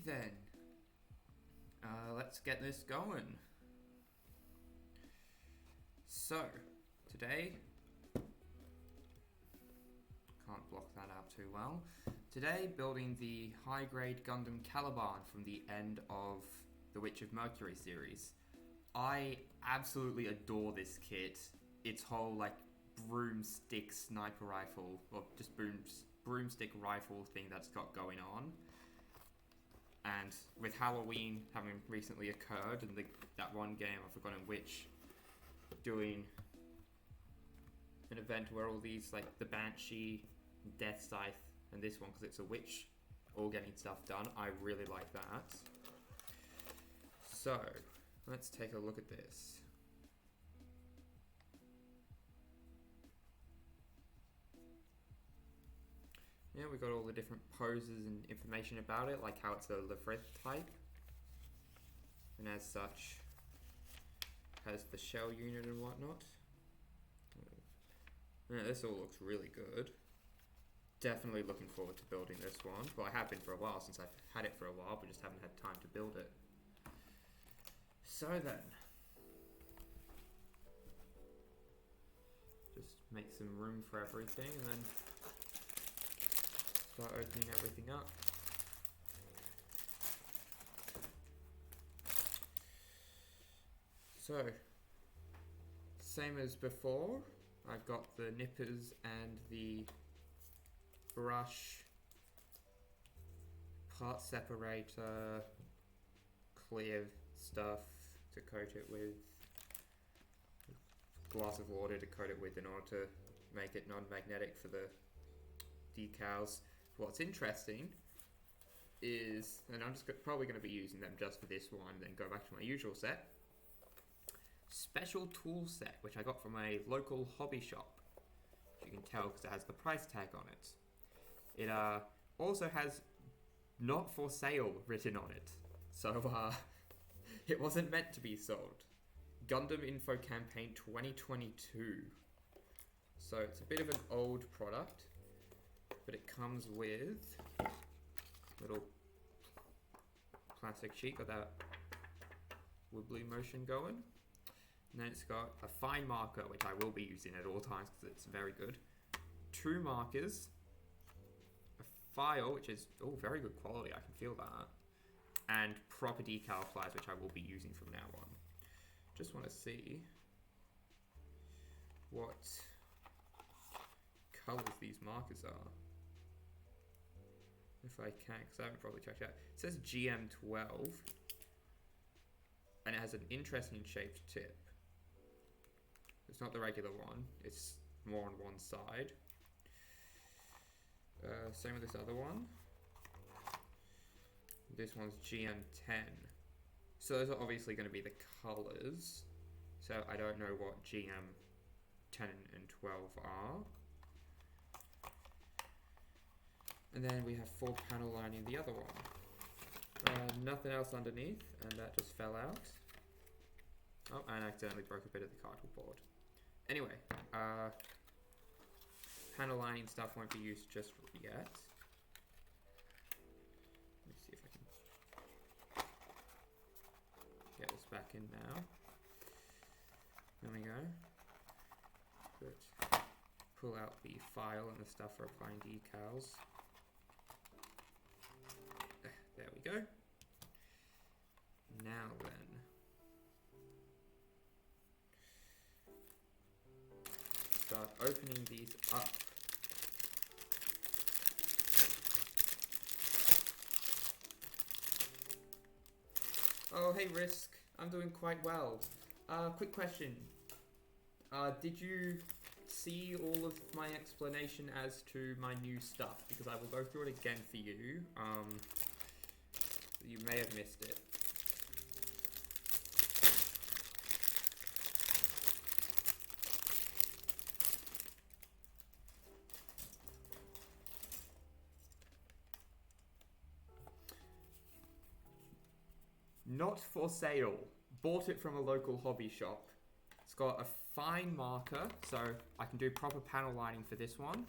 then. Let's get this going. So, today, can't block that out too well. Today, building the high-grade Gundam Calibarn from the end of the Witch of Mercury series. I absolutely adore this kit. Its whole, like, broomstick sniper rifle, or just broomstick rifle thing that's got going on. And with Halloween having recently occurred, and that one game, I've forgotten which, doing an event where all these, like, the Banshee, Death Scythe, and this one, because it's a witch, all getting stuff done. I really like that. So, let's take a look at this. Yeah, we got all the different poses and information about it, like how it's a Lefrith type. And as such, has the shell unit and whatnot. Yeah, this all looks really good. Definitely looking forward to building this one. Well, I have been for a while, since I've had it for a while, but just haven't had time to build it. So then, just make some room for everything, and then start opening everything up. So, same as before, I've got the nippers and the brush, part separator, clear stuff to coat it with, glass of water to coat it with in order to make it non-magnetic for the decals. What's interesting is, and I'm just probably going to be using them just for this one, then go back to my usual set. Special tool set, which I got from a local hobby shop. You can tell because it has the price tag on it. It also has "not for sale" written on it. So it wasn't meant to be sold. Gundam Info Campaign 2022. So it's a bit of an old product, but it comes with a little plastic sheet, got that wibbly motion going. And then it's got a fine marker, which I will be using at all times because it's very good. 2 markers, a file, which is very good quality, I can feel that, and proper decal pliers, which I will be using from now on. Just want to see what colours these markers are. If I can, because I haven't probably checked it out. It says GM12, and it has an interesting shaped tip. It's not the regular one, it's more on one side. Same with this other one. This one's GM10. So those are obviously going to be the colours. So I don't know what GM10 and 12 are. And then we have 4 panel lining the other one. Nothing else underneath, and that just fell out. Oh, and I accidentally broke a bit of the cardboard. Anyway, panel lining stuff won't be used just yet. Let me see if I can get this back in now. There we go. But pull out the file and the stuff for applying decals. There we go. Now then, start opening these up. Oh, hey Risk, I'm doing quite well. Quick question. Did you see all of my explanation as to my new stuff? Because I will go through it again for you. You may have missed it. Not for sale. Bought it from a local hobby shop. It's got a fine marker, so I can do proper panel lining for this one.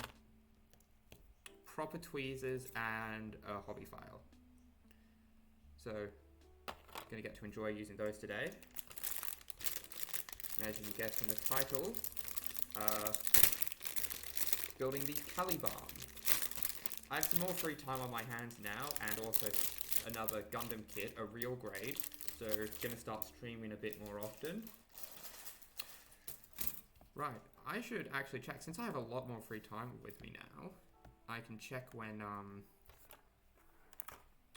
Proper tweezers and a hobby file. So, going to get to enjoy using those today. As you guess from the title, building the Calibarn. I have some more free time on my hands now, and also another Gundam kit, a real grade, so going to start streaming a bit more often. Right, I should actually check, since I have a lot more free time with me now, I can check when,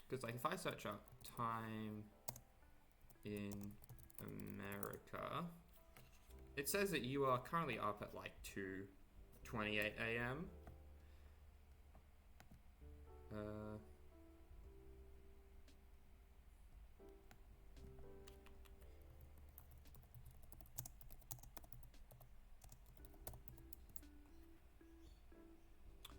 because like if I search up time in America, it says that you are currently up at like 2:28 a.m.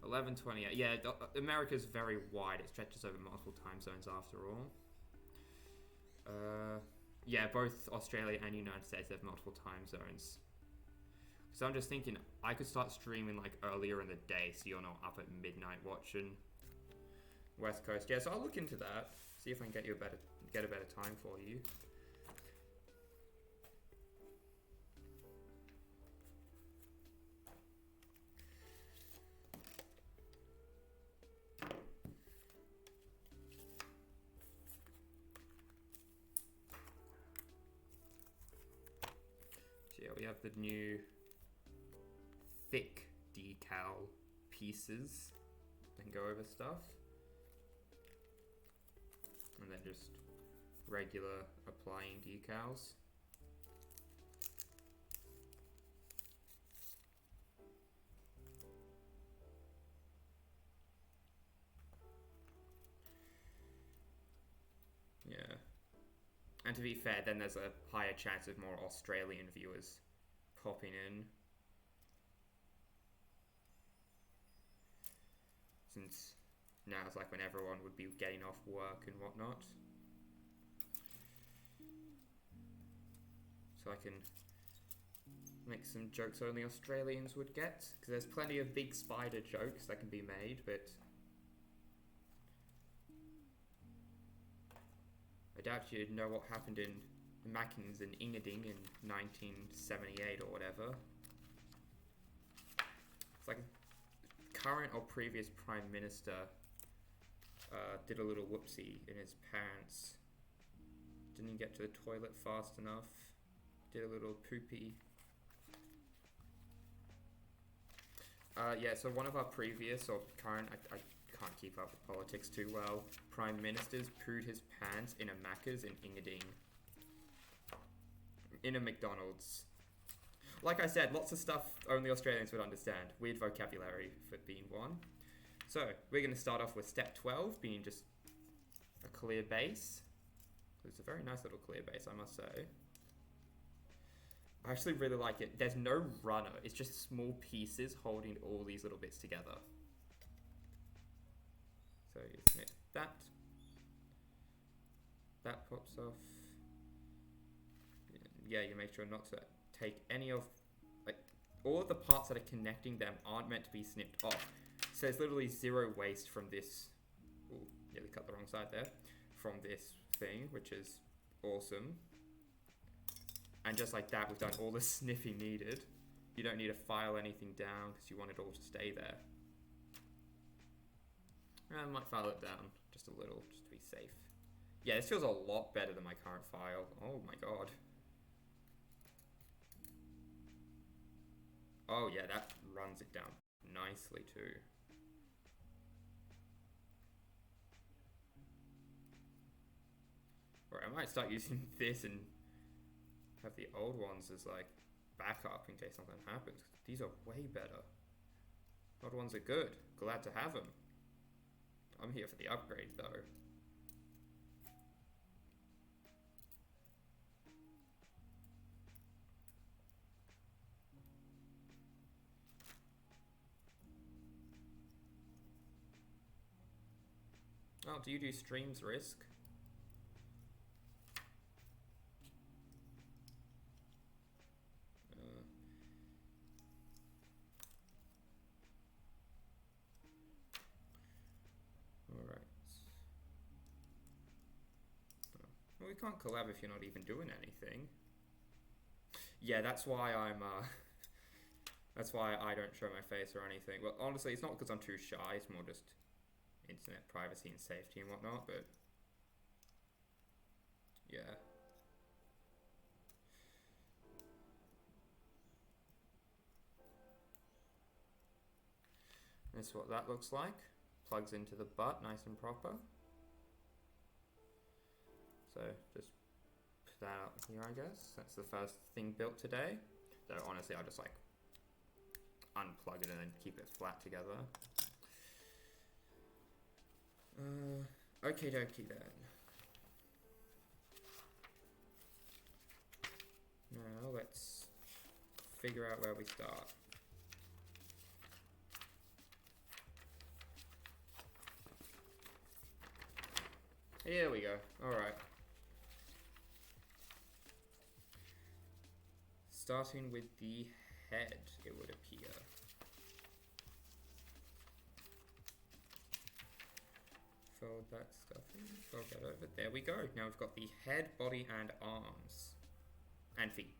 11:28. Yeah, America's very wide. It stretches over multiple time zones after all. Yeah, both Australia and United States have multiple time zones. So I'm just thinking I could start streaming like earlier in the day, so you're not up at midnight watching West Coast. Yeah, so I'll look into that. See if I can get a better time for you. So yeah, we have the new thick decal pieces and go over stuff. And then just regular applying decals. Yeah. And to be fair, then there's a higher chance of more Australian viewers popping in. Since now it's like when everyone would be getting off work and whatnot. So I can make some jokes only Australians would get. Because there's plenty of big spider jokes that can be made, but I doubt you'd know what happened in Mackins and Ingading in 1978 or whatever. It's like a current or previous Prime Minister did a little whoopsie in his pants. Didn't get to the toilet fast enough. Did a little poopy. Yeah, so one of our previous or current, I can't keep up with politics too well, Prime Ministers pooed his pants in a Macca's in Ingading. In a McDonald's. Like I said, lots of stuff only Australians would understand. Weird vocabulary for being one. So, we're going to start off with step 12, being just a clear base. It's a very nice little clear base, I must say. I actually really like it. There's no runner. It's just small pieces holding all these little bits together. So you snip that. That pops off. Yeah, you make sure not to take any of, like, all of the parts that are connecting them aren't meant to be snipped off. So there's literally zero waste from this. Ooh, nearly cut the wrong side there. From this thing, which is awesome. And just like that, we've done all the sniffing needed. You don't need to file anything down because you want it all to stay there. I might file it down just a little, just to be safe. Yeah, this feels a lot better than my current file. Oh my god. Oh yeah, that runs it down nicely too. Alright, I might start using this and have the old ones as like backup in case something happens. These are way better. Old ones are good. Glad to have them. I'm here for the upgrade though. Oh, do you do streams risk? Alright. Well, we can't collab if you're not even doing anything. Yeah, that's why I'm, that's why I don't show my face or anything. Well, honestly, it's not because I'm too shy, it's more just internet privacy and safety and whatnot, but yeah. This is what that looks like. Plugs into the butt, nice and proper. So just put that up here, I guess. That's the first thing built today. So honestly, I'll just like unplug it and then keep it flat together. Okie dokie then. Now let's figure out where we start. Here we go. Alright. Starting with the head, it would appear. Fold that stuff in, fold that over. There we go. Now we've got the head, body, and arms. And feet.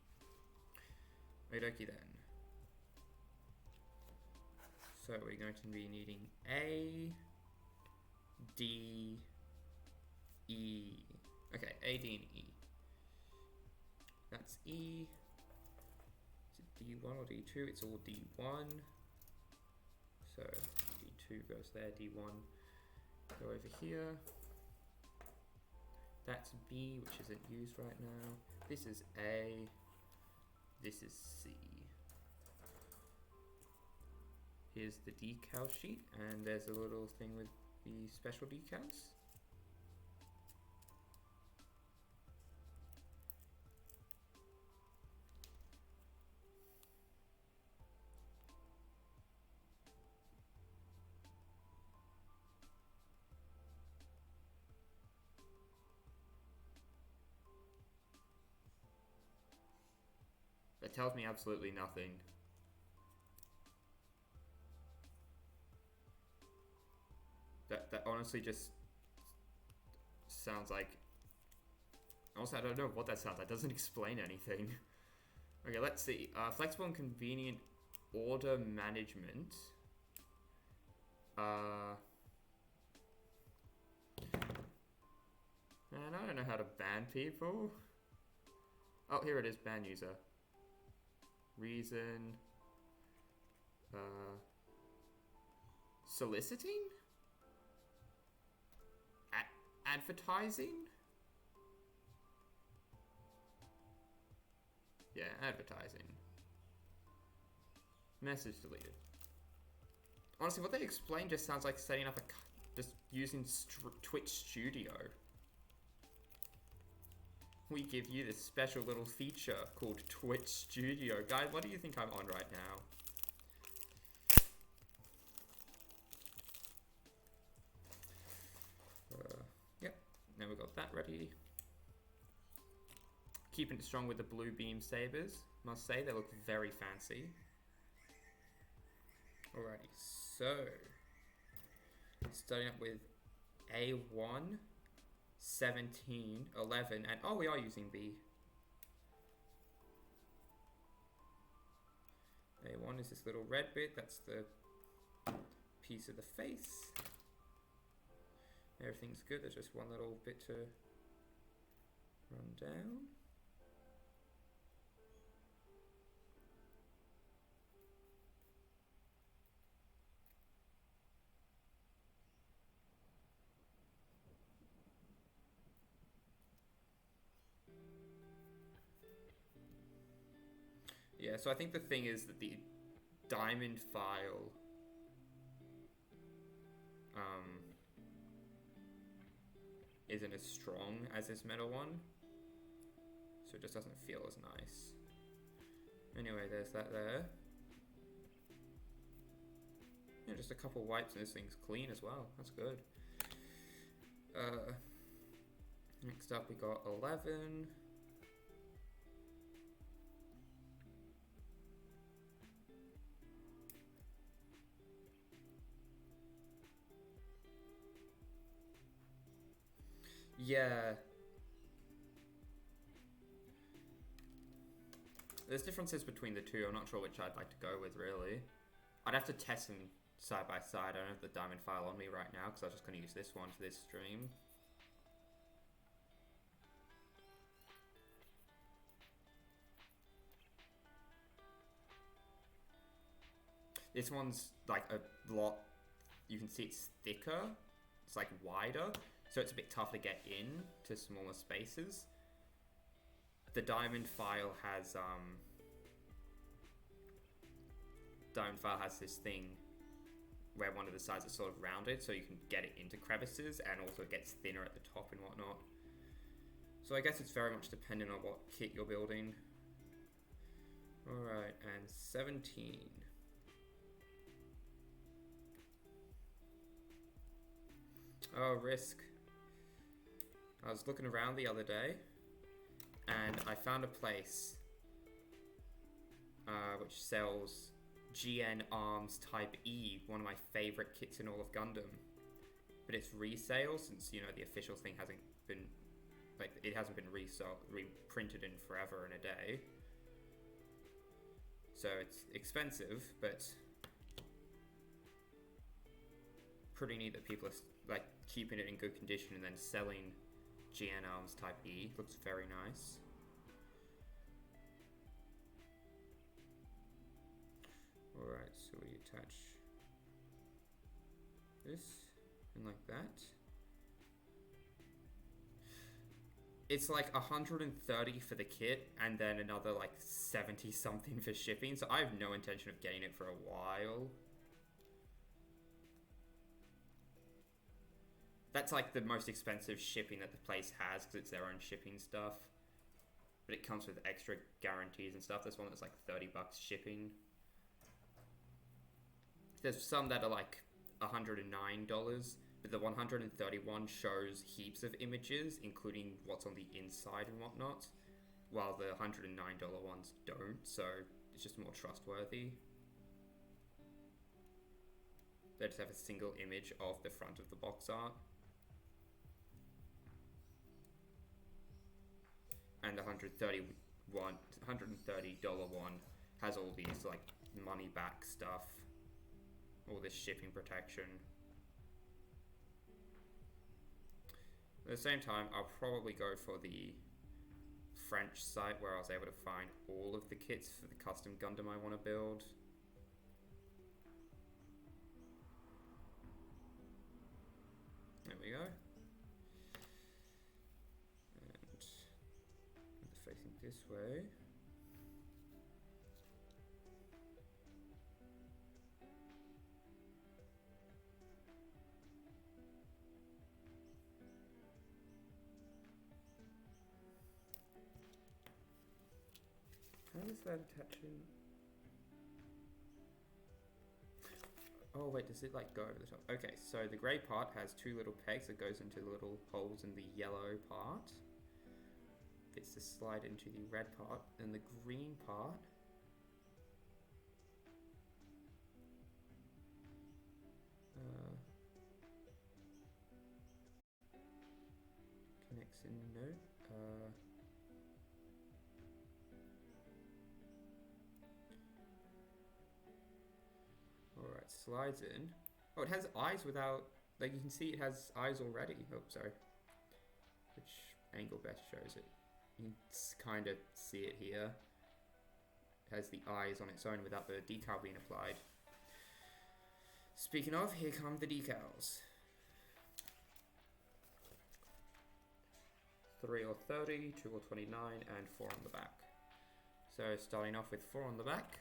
Okie then. So we're going to be needing A, D, E. Okay, A, D, and E. That's E. Is it D1 or D2? It's all D1. So D2 goes there, D1 go over here. That's B, which isn't used right now. This is A. This is C. Here's the decal sheet, and there's a little thing with the special decals. That tells me absolutely nothing. That honestly just sounds like... Also, I don't know what that sounds like. That doesn't explain anything. Okay, let's see. Flexible and convenient order management. Man, I don't know how to ban people. Oh, here it is. Ban user. Reason. Soliciting? Advertising? Yeah, advertising. Message deleted. Honestly, what they explained just sounds like setting up just using Twitch Studio. We give you this special little feature called Twitch Studio. Guys, what do you think I'm on right now? Yep, now we've got that ready. Keeping it strong with the blue beam sabers. Must say, they look very fancy. Alrighty, so starting up with A1, 17, 11, and oh, we are using B. A1 is this little red bit, that's the piece of the face. Everything's good, there's just one little bit to run down. Yeah, so I think the thing is that the diamond file isn't as strong as this metal one, so it just doesn't feel as nice. Anyway, there's that there. Yeah, just a couple wipes and this thing's clean as well. That's good. Next up we got 11. Yeah. There's differences between the two. I'm not sure which I'd like to go with, really. I'd have to test them side by side. I don't have the diamond file on me right now because I was just going to use this one for this stream. This one's like a lot, you can see it's thicker, it's like wider, so it's a bit tough to get in to smaller spaces. The diamond file has this thing where one of the sides is sort of rounded, so you can get it into crevices, and also it gets thinner at the top and whatnot. So I guess it's very much dependent on what kit you're building. Alright, and 17. Oh, Risk. I was looking around the other day, and I found a place which sells GN Arms Type E, one of my favorite kits in all of Gundam. But it's resale, since, you know, the official thing hasn't been, like, it hasn't been reprinted in forever and a day. So it's expensive, but pretty neat that people are, like, keeping it in good condition and then selling GN Arms Type E. Looks very nice. Alright, so we attach this, and like that. It's like 130 for the kit, and then another like 70 something for shipping, so I have no intention of getting it for a while. That's like the most expensive shipping that the place has, because it's their own shipping stuff. But it comes with extra guarantees and stuff. There's one that's like 30 bucks shipping. There's some that are like $109, but the 131 shows heaps of images, including what's on the inside and whatnot, while the $109 ones don't, so it's just more trustworthy. They just have a single image of the front of the box art. And the $130 one has all these like money back stuff, all this shipping protection. At the same time, I'll probably go for the French site where I was able to find all of the kits for the custom Gundam I want to build. There we go. Facing this way. How does that attach in? Oh wait, does it like go over the top? Okay, so the grey part has two little pegs that goes into the little holes in the yellow part. Fits to slide into the red part, and the green part connects in, no. Alright, slides in. Oh, it has eyes without, like you can see it has eyes already. Oh, sorry. Which angle best shows it? You can kind of see it here. It has the eyes on its own without the decal being applied. Speaking of, here come the decals. 3 or 30, 2 or 29, and 4 on the back. So starting off with 4 on the back.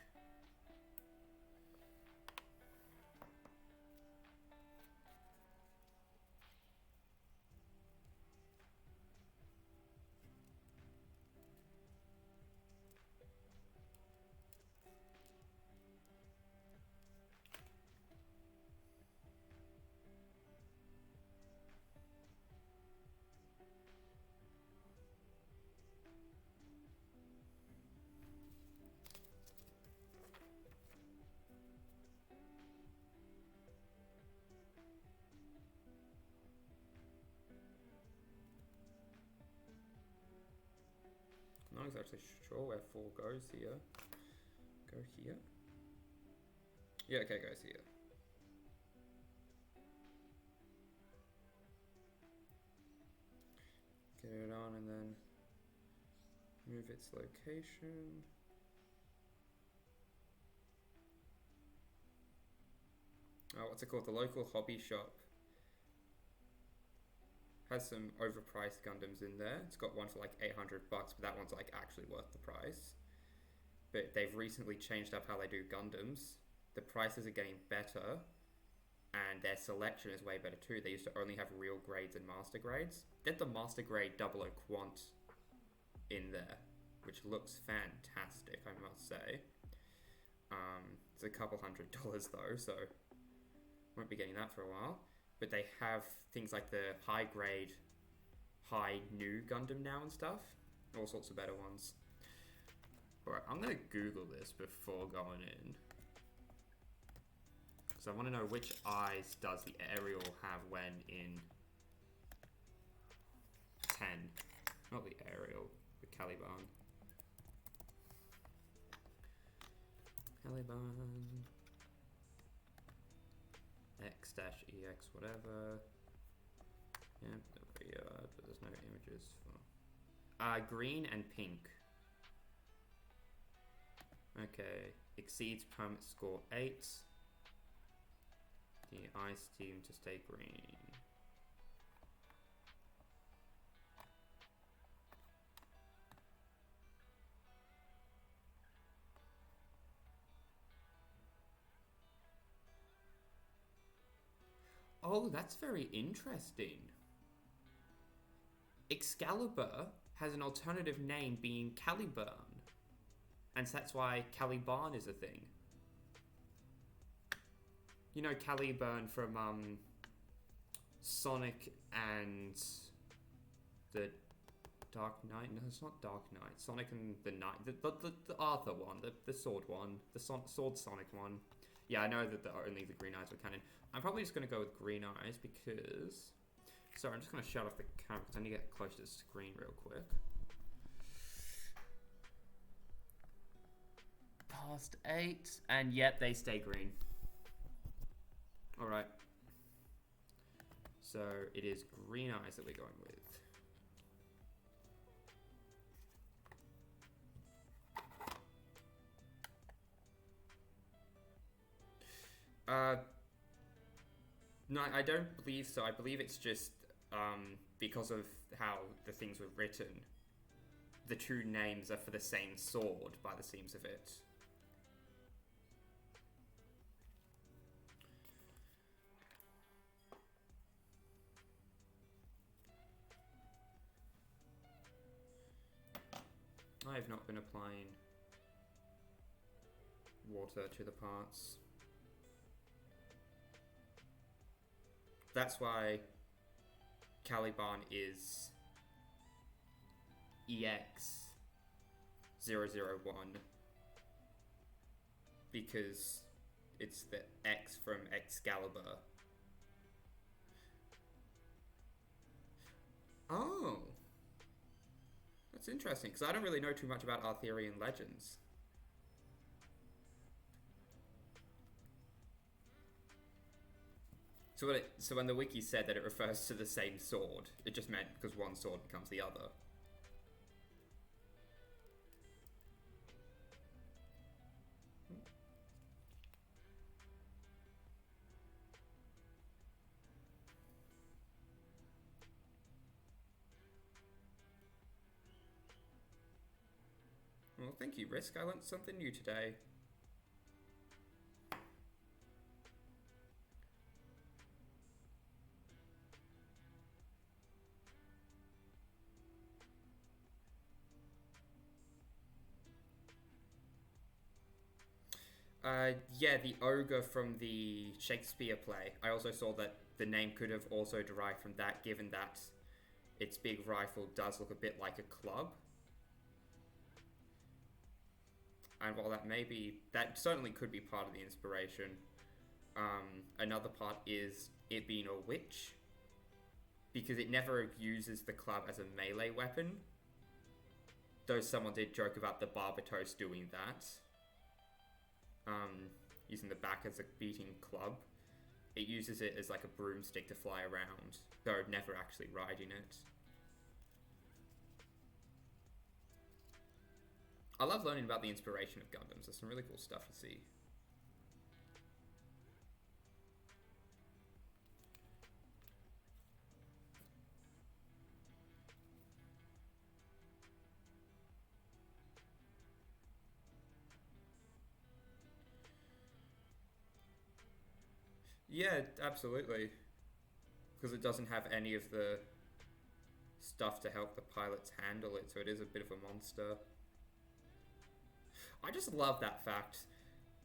Not exactly sure where 4 goes here. Go here? Yeah, okay, goes here. Get it on and then move its location. Oh, what's it called? The local hobby shop has some overpriced Gundams in there. It's got one for like $800, but that one's like actually worth the price. But they've recently changed up how they do Gundams. The prices are getting better, and their selection is way better too. They used to only have real grades and master grades. They had the master grade 00 Quant in there, which looks fantastic, I must say. It's a couple $100 though, so won't be getting that for a while. But they have things like the high grade, high new Gundam now and stuff. All sorts of better ones. Alright, I'm going to Google this before going in. Because I want to know which eyes does the Aerial have when in 10. Not the Aerial, the Calibarn. Calibarn. X-EX, whatever. Yeah, but there's no images for... green and pink. Okay, exceeds permit score 8. The ice team to stay green. Oh, that's very interesting. Excalibur has an alternative name being Calibarn. And so that's why Calibarn is a thing. You know Calibarn from Sonic and the Dark Knight? No, it's not Dark Knight. Sonic and the Knight. The Arthur one. The sword one. The sword Sonic one. Yeah, I know that only the green eyes were canon. I'm probably just going to go with green eyes because... Sorry, I'm just going to shut off the camera because I need to get close to the screen real quick. Past 8, and yet they stay green. Alright. So it is green eyes that we're going with. No, I don't believe so. I believe it's just because of how the things were written. The two names are for the same sword, by the seams of it. I have not been applying water to the parts. That's why Calibarn is EX001 because it's the X from Excalibur. Oh, that's interesting because I don't really know too much about Arthurian legends. So when the wiki said that it refers to the same sword, it just meant because one sword becomes the other. Well, thank you, Risk. I learned something new today. Yeah, the ogre from the Shakespeare play. I also saw that the name could have also derived from that, given that its big rifle does look a bit like a club. And while that certainly could be part of the inspiration, another part is it being a witch, because it never uses the club as a melee weapon. though someone did joke about the Barbatos doing that, using the back as a beating club, it uses it as like a broomstick to fly around, though never actually riding it. I love learning about the inspiration of Gundams. There's some really cool stuff to see. Yeah, absolutely. Because it doesn't have any of the stuff to help the pilots handle it, so it is a bit of a monster. I just love that fact.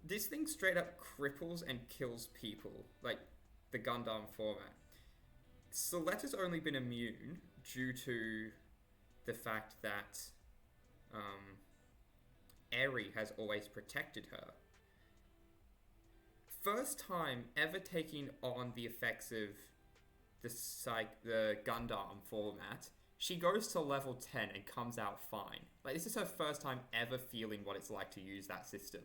This thing straight up cripples and kills people, like the Gundam format. Soletta's only been immune due to the fact that Eri has always protected her. First time ever taking on the effects of the Gundam format, she goes to level 10 and comes out fine. Like, this is her first time ever feeling what it's like to use that system.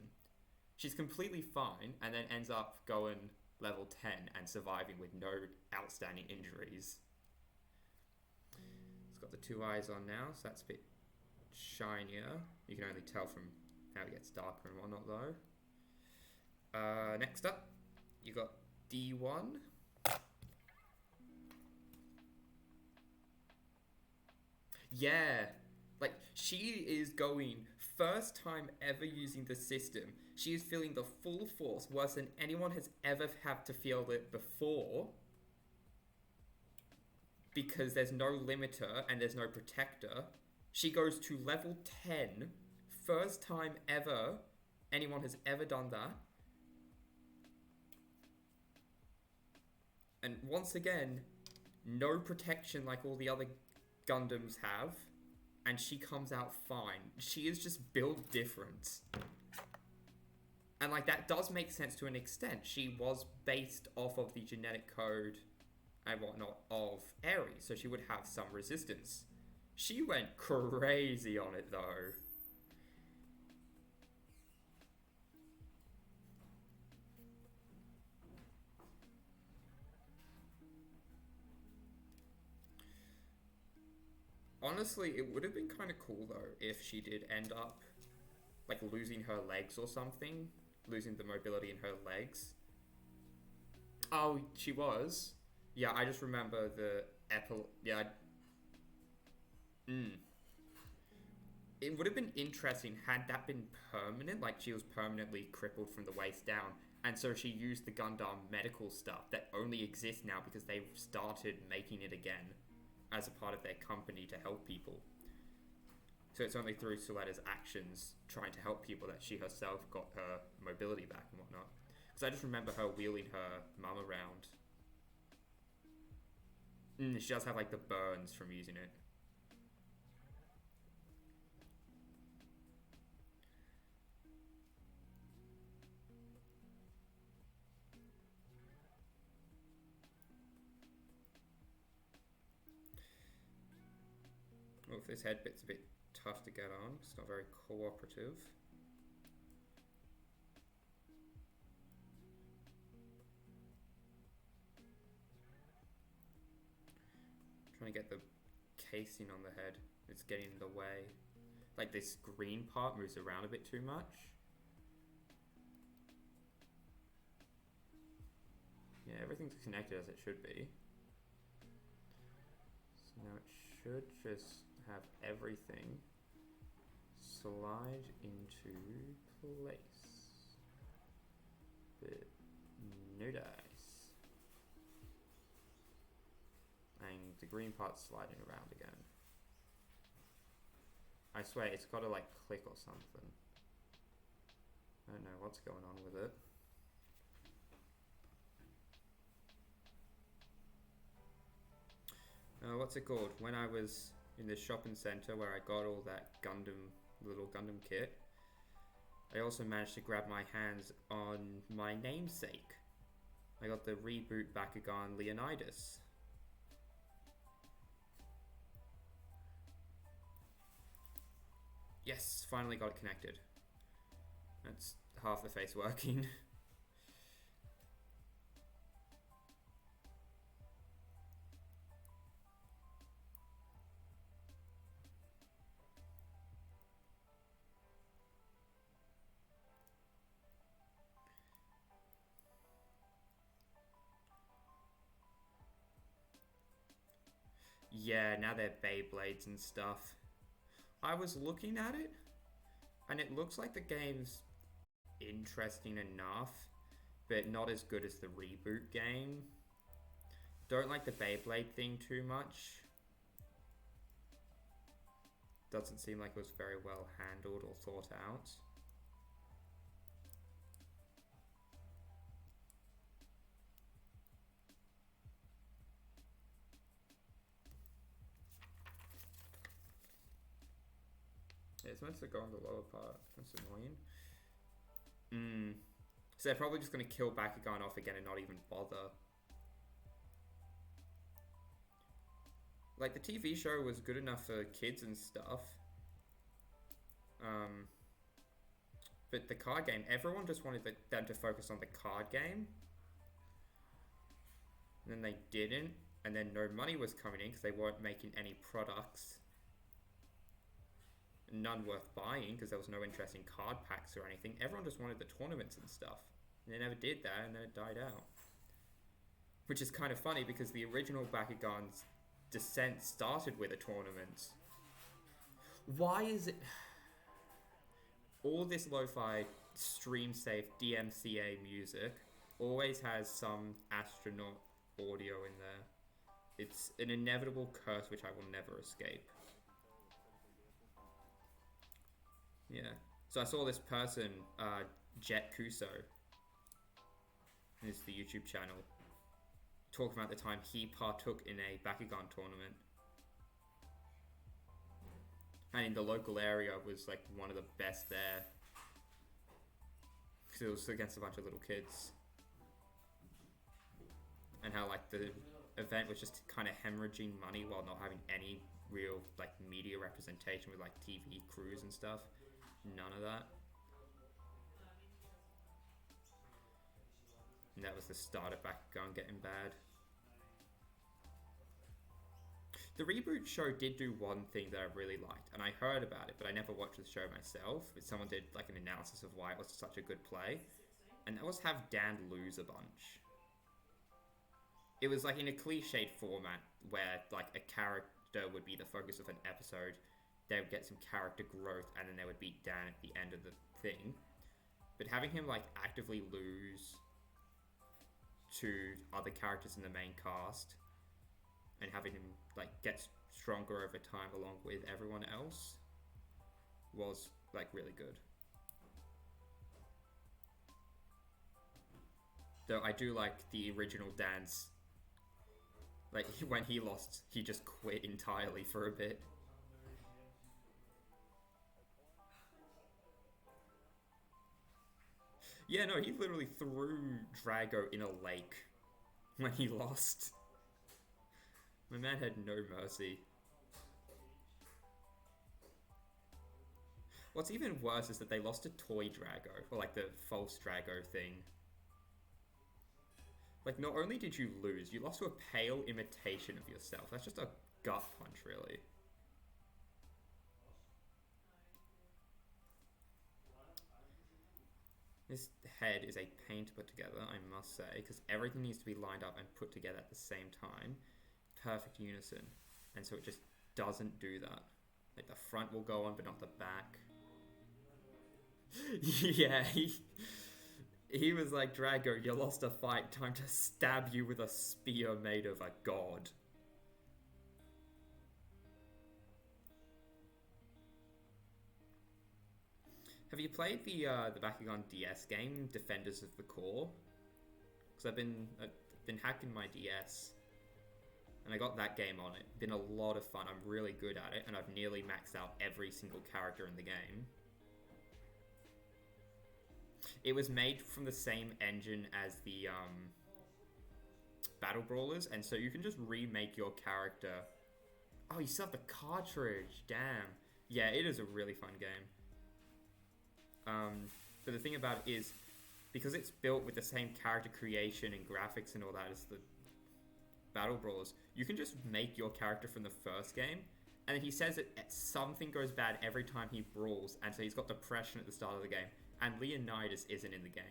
She's completely fine and then ends up going level 10 and surviving with no outstanding injuries. It's got the 2 eyes on now, so that's a bit shinier. You can only tell from how it gets darker and whatnot though. Next up, you got D1. Yeah, like, she is going first time ever using the system. She is feeling the full force, worse than anyone has ever had to feel it before. Because there's no limiter and there's no protector. She goes to level 10, first time ever anyone has ever done that. And once again, no protection like all the other Gundams have, and she comes out fine. She is just built different. And like, that does make sense to an extent. She was based off of the genetic code and whatnot of Eri, so she would have some resistance. She went crazy on it though. Honestly, it would have been kind of cool though if she did end up like losing her legs or something, losing the mobility in her legs. Oh, she was. Yeah, I just remember the yeah. It would have been interesting had that been permanent, like she was permanently crippled from the waist down, and so she used the Gundam medical stuff that only exists now because they've started making it again as a part of their company to help people. So it's only through Soletta's actions trying to help people that she herself got her mobility back and whatnot. Because I just remember her wheeling her mum around. She does have like the burns from using it. Well, if this head bit's a bit tough to get on, it's not very cooperative. Trying to get the casing on the head, it's getting in the way. Like, this green part moves around a bit too much. Yeah, everything's connected as it should be. So now it should just have everything slide into place. But no dice. And the green part's sliding around again. I swear it's gotta like click or something. I don't know what's going on with it. What's it called? When I was in the shopping centre where I got all that little Gundam kit, I also managed to grab my hands on my namesake. I got the reboot Bakugan Leonidas. Yes, finally got it connected. That's half the face working. Yeah, now they're Beyblades and stuff. I was looking at it, and it looks like the game's interesting enough, but not as good as the reboot game. Don't like the Beyblade thing too much. Doesn't seem like it was very well handled or thought out. Yeah, it's meant to go on the lower part. That's annoying. So they're probably just going to kill Bakugan off again and not even bother. Like, the TV show was good enough for kids and stuff. But the card game, everyone just wanted them to focus on the card game. And then they didn't. And then no money was coming in because they weren't making any products. None worth buying because there was no interest in card packs or anything. Everyone just wanted the tournaments and stuff. And they never did that, and then it died out. Which is kind of funny because the original Bakugan's descent started with a tournament. Why is it... All this lo-fi, stream-safe DMCA music always has some astronaut audio in there. It's an inevitable curse which I will never escape. Yeah. So I saw this person, Jet Kuso, this is the YouTube channel, talking about the time he partook in a Bakugan tournament. And in the local area was like one of the best there. Because it was against a bunch of little kids. And how like the event was just kind of hemorrhaging money while not having any real like media representation with like TV crews and stuff. None of that. And that was the start of Bakugan getting bad. The reboot show did do one thing that I really liked, and I heard about it, but I never watched the show myself. But someone did like an analysis of why it was such a good play, and that was have Dan lose a bunch. It was like in a cliched format where like a character would be the focus of an episode. They would get some character growth, and then they would beat Dan at the end of the thing. But having him like actively lose to other characters in the main cast, and having him like get stronger over time along with everyone else, was like really good. Though I do like the original Dan's, like when he lost, he just quit entirely for a bit. Yeah, no, he literally threw Drago in a lake when he lost. My man had no mercy. What's even worse is that they lost a toy Drago, or like the false Drago thing. Like, not only did you lose, you lost to a pale imitation of yourself. That's just a gut punch, really. This head is a pain to put together, I must say, because everything needs to be lined up and put together at the same time. Perfect unison. And so it just doesn't do that. Like, the front will go on, but not the back. Yeah, he was like, Drago, you lost a fight. Time to stab you with a spear made of a god. Have you played the Bakugan DS game, Defenders of the Core? Because I've been hacking my DS, and I got that game on it. Been a lot of fun. I'm really good at it, and I've nearly maxed out every single character in the game. It was made from the same engine as the Battle Brawlers, and so you can just remake your character. Oh, you still have the cartridge. Damn. Yeah, it is a really fun game. But the thing about it is, because it's built with the same character creation and graphics and all that as the Battle Brawlers, you can just make your character from the first game, and then he says that something goes bad every time he brawls, and so he's got depression at the start of the game, and Leonidas isn't in the game.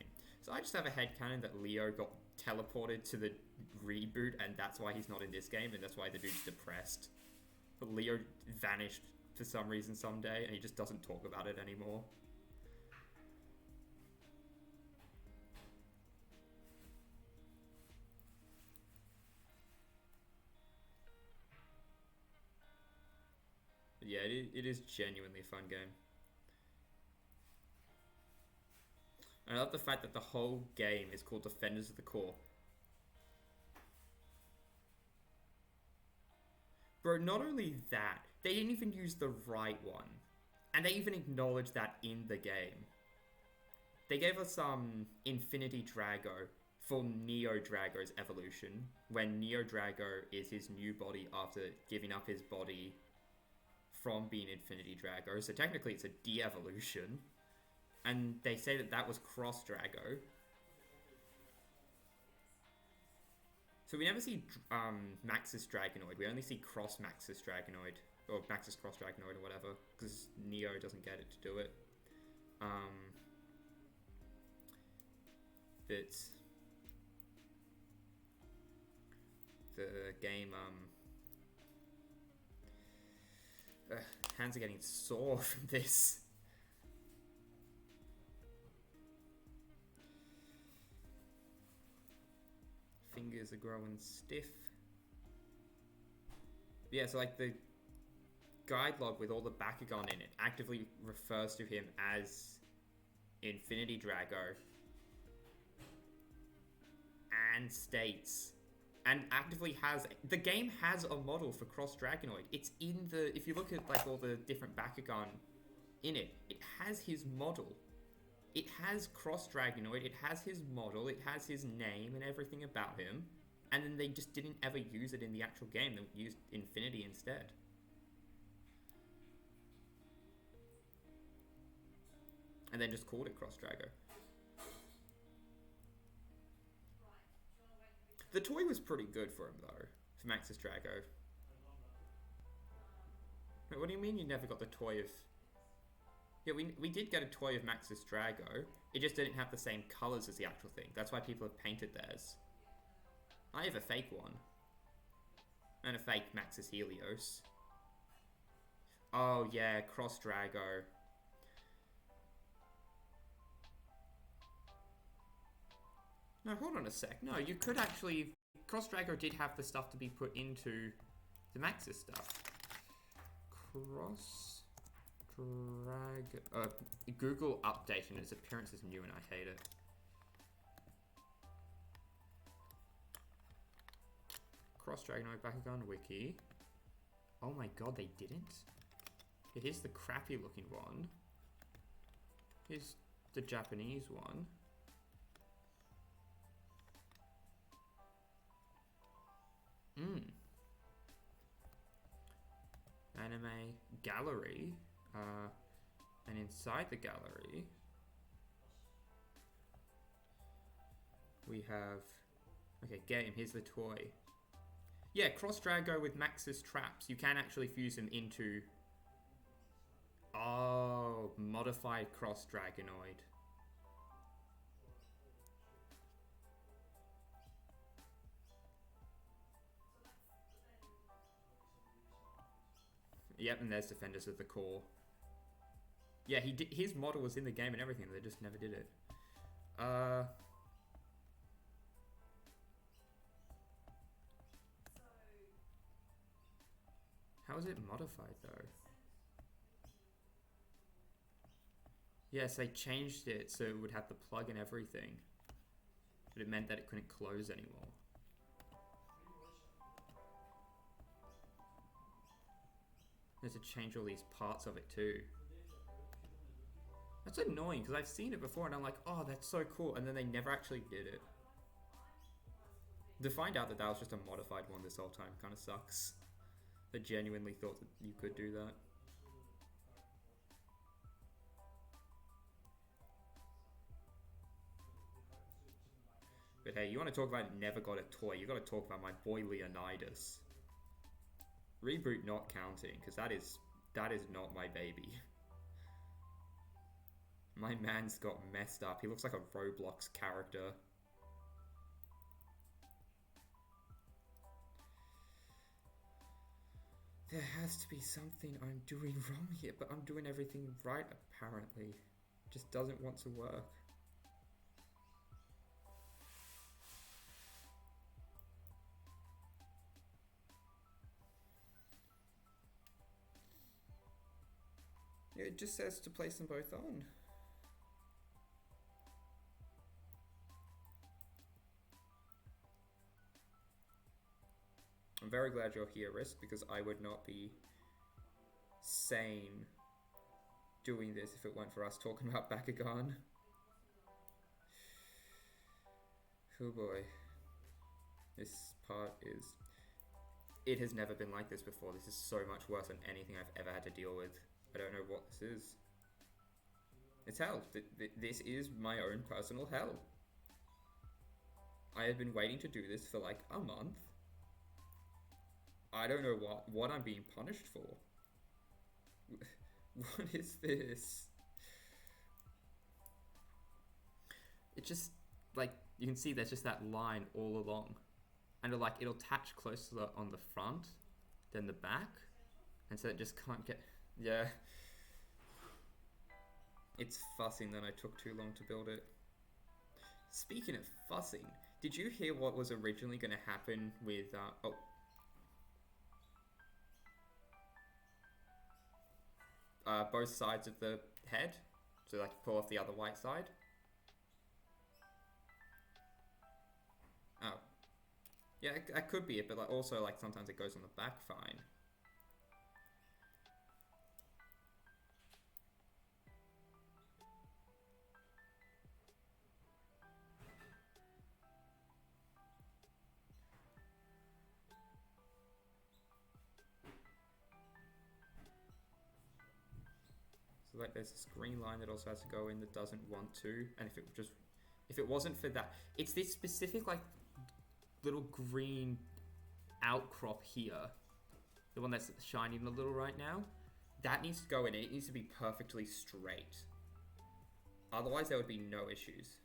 So I just have a headcanon that Leo got teleported to the reboot, and that's why he's not in this game, and that's why the dude's depressed. But Leo vanished for some reason someday, and he just doesn't talk about it anymore. But yeah, it is genuinely a fun game. And I love the fact that the whole game is called Defenders of the Core. Bro, not only that, they didn't even use the right one. And they even acknowledged that in the game. They gave us Infinity Drago for Neo Drago's evolution, when Neo Drago is his new body after giving up his body from being Infinity Drago. So technically it's a de-evolution. And they say that that was Cross Drago. So we never see Maxis Dragonoid. We only see Cross Maxis Dragonoid. Or Maxis Cross Dragonoid or whatever. Because Neo doesn't get it to do it. But the game... hands are getting sore from this. Fingers are growing stiff. Yeah, so like the guide log with all the Bakugan in it actively refers to him as Infinity Drago and states, and actively has, the game has a model for Cross Dragonoid. It's in the, if you look at like all the different Bakugan in it, it has his model. It has Cross Dragonoid, it has his model, it has his name and everything about him, and then they just didn't ever use it in the actual game. They used Infinity instead. And then just called it Cross Drago. The toy was pretty good for him though, for Maxis Drago. Wait, what do you mean you never got the toy of... Yeah, we did get a toy of Maxis Drago. It just didn't have the same colours as the actual thing. That's why people have painted theirs. I have a fake one. And a fake Maxis Helios. Oh yeah, Cross Drago. No, hold on a sec. No, you could actually... Cross Drago did have the stuff to be put into the Maxis stuff. Cross Drago... Google updating its appearance is new and I hate it. Cross Dragonoid Bakugan Wiki. Oh my god, they didn't? Yeah, here's the crappy looking one. Here's the Japanese one. Anime gallery, and inside the gallery we have, okay, game, here's the toy. Yeah, Cross Drago with Maxis traps. You can actually fuse them into, oh, modified Cross Dragonoid. Yep, and there's Defenders of the Core. Yeah, he did, his model was in the game and everything, they just never did it. How is it modified though? Yes, they changed it so it would have the plug and everything. But it meant that it couldn't close anymore. There's to change all these parts of it too. That's annoying because I've seen it before and I'm like, oh, that's so cool, and then they never actually did it. To find out that that was just a modified one this whole time kind of sucks. They genuinely thought that you could do that. But hey, you want to talk about never got a toy, you got to talk about my boy Leonidas. Reboot not counting, because that is not my baby. My man's got messed up. He looks like a Roblox character. There has to be something I'm doing wrong here, but I'm doing everything right, apparently. Just doesn't want to work. Yeah, it just says to place them both on. I'm very glad you're here, Risk, because I would not be sane doing this if it weren't for us talking about Bakugan. Oh boy. This part is... It has never been like this before. This is so much worse than anything I've ever had to deal with. I don't know what this is. It's hell. This is my own personal hell. I have been waiting to do this for like a month. I don't know what I'm being punished for. What is this? It just, like, you can see there's just that line all along. And it'll attach closer on the front than the back. And so it just can't get, yeah. It's fussing that I took too long to build it. Speaking of fussing, did you hear what was originally going to happen with, both sides of the head? So like pull off the other white side? Oh. Yeah, that could be it, but like also like sometimes it goes on the back fine. So like there's this green line that also has to go in that doesn't want to, and if it wasn't for that, it's this specific like little green outcrop here, the one that's shining a little right now, that needs to go in. It needs to be perfectly straight. Otherwise there would be no issues.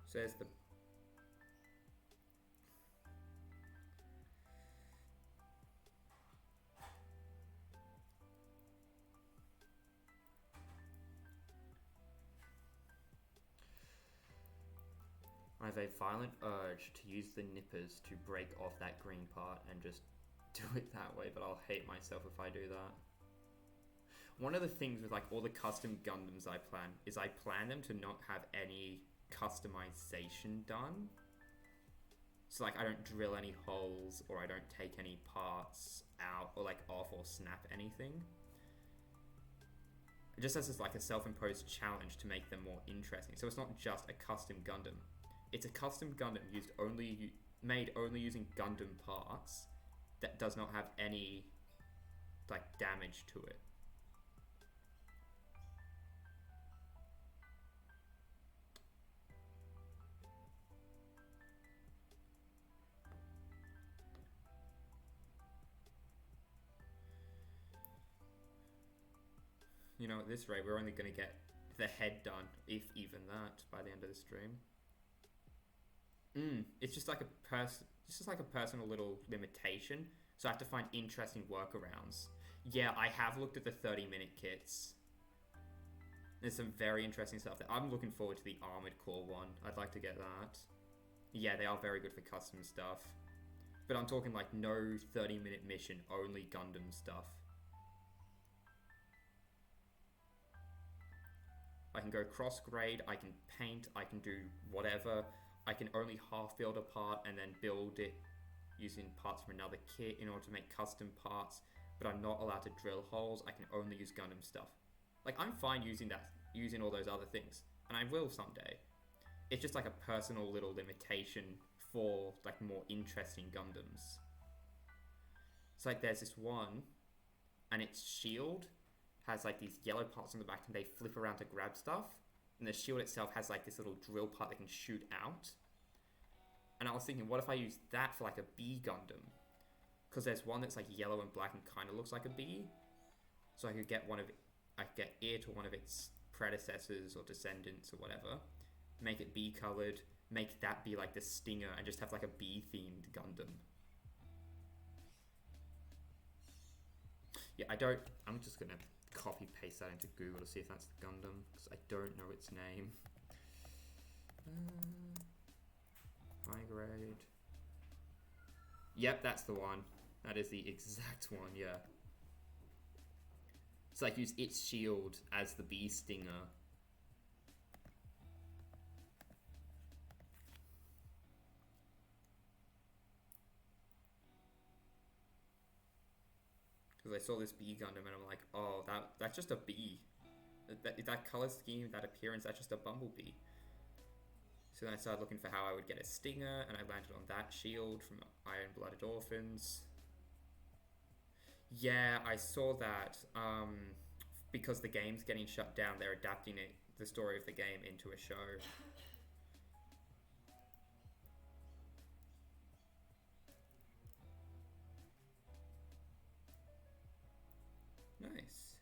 So there's the... I have a violent urge to use the nippers to break off that green part and just do it that way, but I'll hate myself if I do that. One of the things with like all the custom Gundams I plan is I plan them to not have any customization done. So like I don't drill any holes, or I don't take any parts out or like off or snap anything. It just has this like a self-imposed challenge to make them more interesting. So it's not just a custom Gundam. It's a custom Gundam made only using Gundam parts that does not have any like damage to it. You know, at this rate, we're only going to get the head done, if even that, by the end of the stream. It's just like a personal little limitation. So I have to find interesting workarounds. Yeah, I have looked at the 30-minute kits. There's some very interesting stuff there. I'm looking forward to the Armored Core one. I'd like to get that. Yeah, they are very good for custom stuff. But I'm talking like no 30-minute mission, only Gundam stuff. I can go cross-grade, I can paint, I can do whatever. I can only half build a part and then build it using parts from another kit in order to make custom parts, but I'm not allowed to drill holes. I can only use Gundam stuff. Like, I'm fine using all those other things, and I will someday. It's just like a personal little limitation for like more interesting Gundams. It's like there's this one, and its shield has like these yellow parts on the back, and they flip around to grab stuff. And the shield itself has like this little drill part that can shoot out. And I was thinking, what if I use that for like a bee Gundam? Because there's one that's like yellow and black and kind of looks like a bee. So I could get it or one of its predecessors or descendants or whatever. Make it bee colored. Make that be like the stinger and just have like a bee themed Gundam. Yeah, I'm just gonna copy paste that into Google to see if that's the Gundam, because I don't know its name. High grade. Yep, that's the one. That is the exact one, yeah. It's like use its shield as the bee stinger. Because I saw this bee Gundam and I'm like, oh, that's just a bee. That color scheme, that appearance, that's just a bumblebee. So then I started looking for how I would get a stinger, and I landed on that shield from Iron-Blooded Orphans. Yeah, I saw that. Because the game's getting shut down, they're adapting the story of the game into a show. Nice.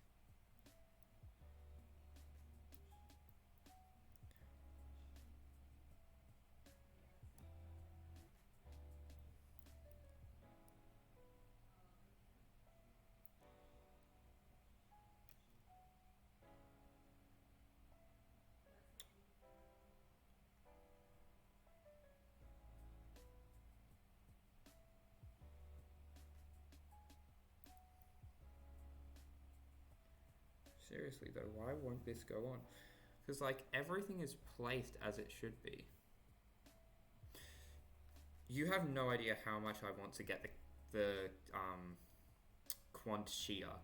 Seriously though, why won't this go on? Because like everything is placed as it should be. You have no idea how much I want to get the Quant Shia.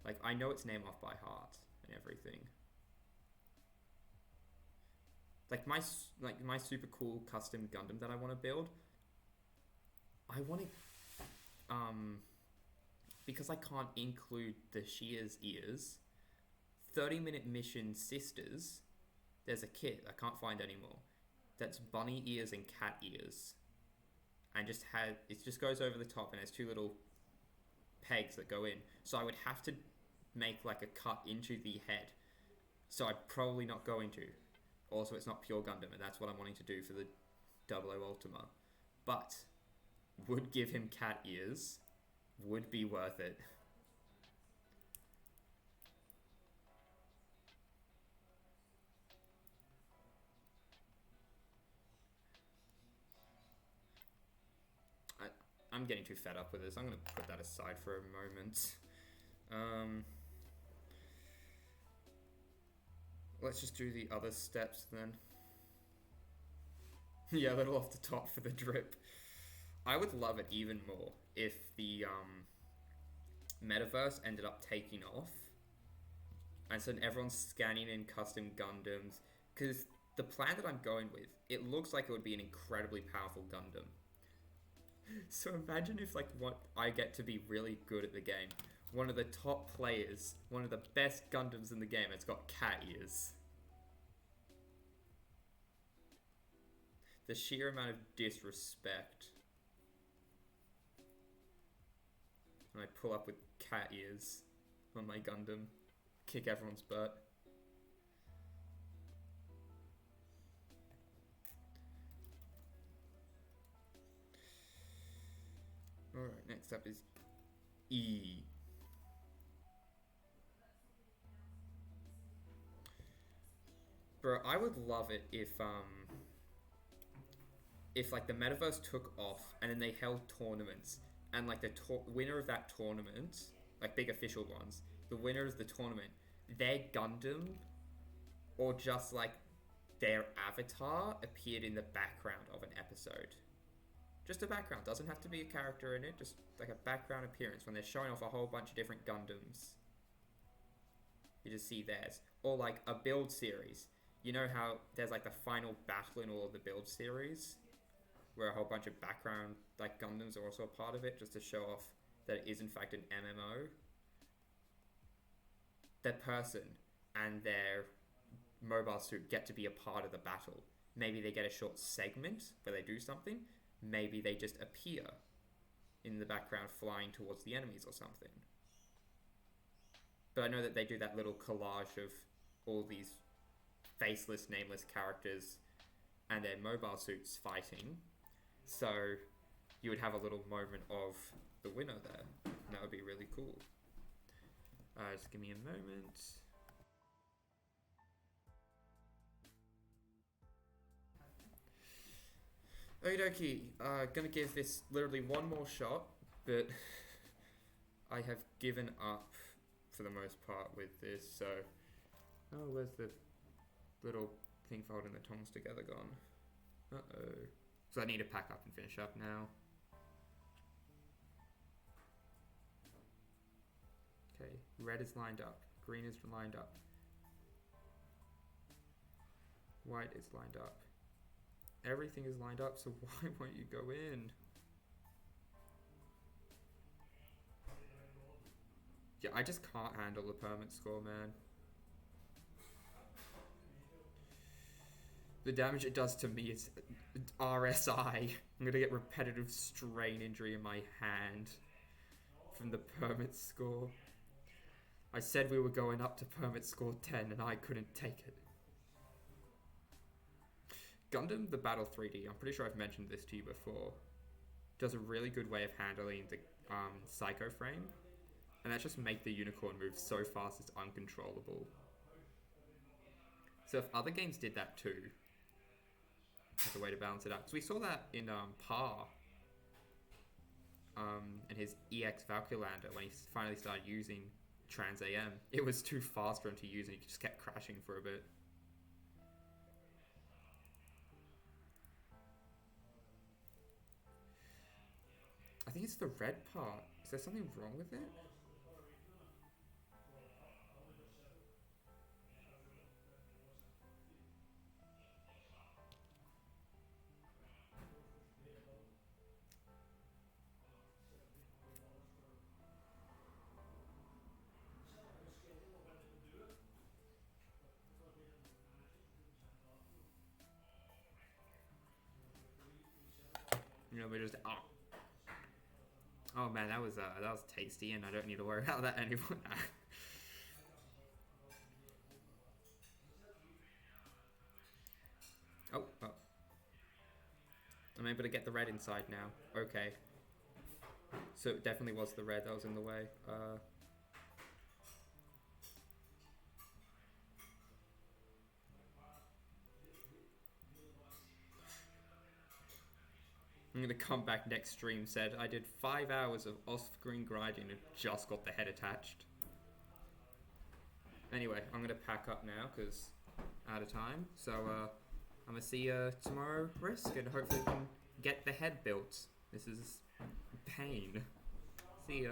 Like I know its name off by heart and everything. Like my super cool custom Gundam that I want to build. I want to because I can't include the Shia's ears, 30-minute mission sisters, there's a kit I can't find anymore. That's bunny ears and cat ears. And it just goes over the top and there's two little pegs that go in. So I would have to make like a cut into the head. So I'm probably not going to. Also, it's not pure Gundam, and that's what I'm wanting to do for the 00 Ultima. But would give him cat ears. Would be worth it. I'm getting too fed up with this. I'm going to put that aside for a moment. Let's just do the other steps then. Yeah, a little off the top for the drip. I would love it even more if the metaverse ended up taking off, and so everyone's scanning in custom Gundams, because the plan that I'm going with, it looks like it would be an incredibly powerful Gundam. So imagine if like what I get to be really good at the game, one of the top players, one of the best Gundams in the game, it's got cat ears. The sheer amount of disrespect. And I pull up with cat ears on my Gundam, kick everyone's butt. Alright, next up is E. Bro, I would love it if like the metaverse took off and then they held tournaments, and like the winner of that tournament, like big official ones, the winner of the tournament, their Gundam or just like their avatar appeared in the background of an episode. Just a background, doesn't have to be a character in it, just like a background appearance when they're showing off a whole bunch of different Gundams. You just see theirs. Or like a build series. You know how there's like the final battle in all of the build series? where a whole bunch of background like Gundams are also a part of it, just to show off that it is in fact an MMO. That person and their mobile suit get to be a part of the battle. Maybe they get a short segment where they do something. Maybe they just appear in the background flying towards the enemies or something. But I know that they do that little collage of all these faceless, nameless characters and their mobile suits fighting. So you would have a little moment of the winner there. And that would be really cool. Just give me a moment. Okie dokie, gonna give this literally one more shot, but I have given up for the most part with this, so... Oh, where's the little thing for holding the tongs together gone? Uh-oh. So I need to pack up and finish up now. Okay, red is lined up, green is lined up, white is lined up. Everything is lined up, so why won't you go in? Yeah, I just can't handle the permit score, man. The damage it does to me is RSI. I'm gonna get repetitive strain injury in my hand from the permit score. I said we were going up to permit score 10 and I couldn't take it. Gundam, the Battle 3D, I'm pretty sure I've mentioned this to you before, does a really good way of handling the Psycho frame, and that just make the unicorn move so fast it's uncontrollable. So if other games did that too, as a way to balance it out, because we saw that in Par, and his EX Valkylander, when he finally started using Trans AM, it was too fast for him to use and he just kept crashing for a bit. I think it's the red part. Is there something wrong with it? You know, we just oh man, that was tasty, and I don't need to worry about that anymore. oh, I'm able to get the red inside now. Okay, so it definitely was the red that was in the way. I'm gonna come back next stream, said I did 5 hours of off-screen grinding and just got the head attached. Anyway, I'm gonna pack up now because out of time. So I'm gonna see you tomorrow, Risk, and hopefully we can get the head built. This is pain. See ya.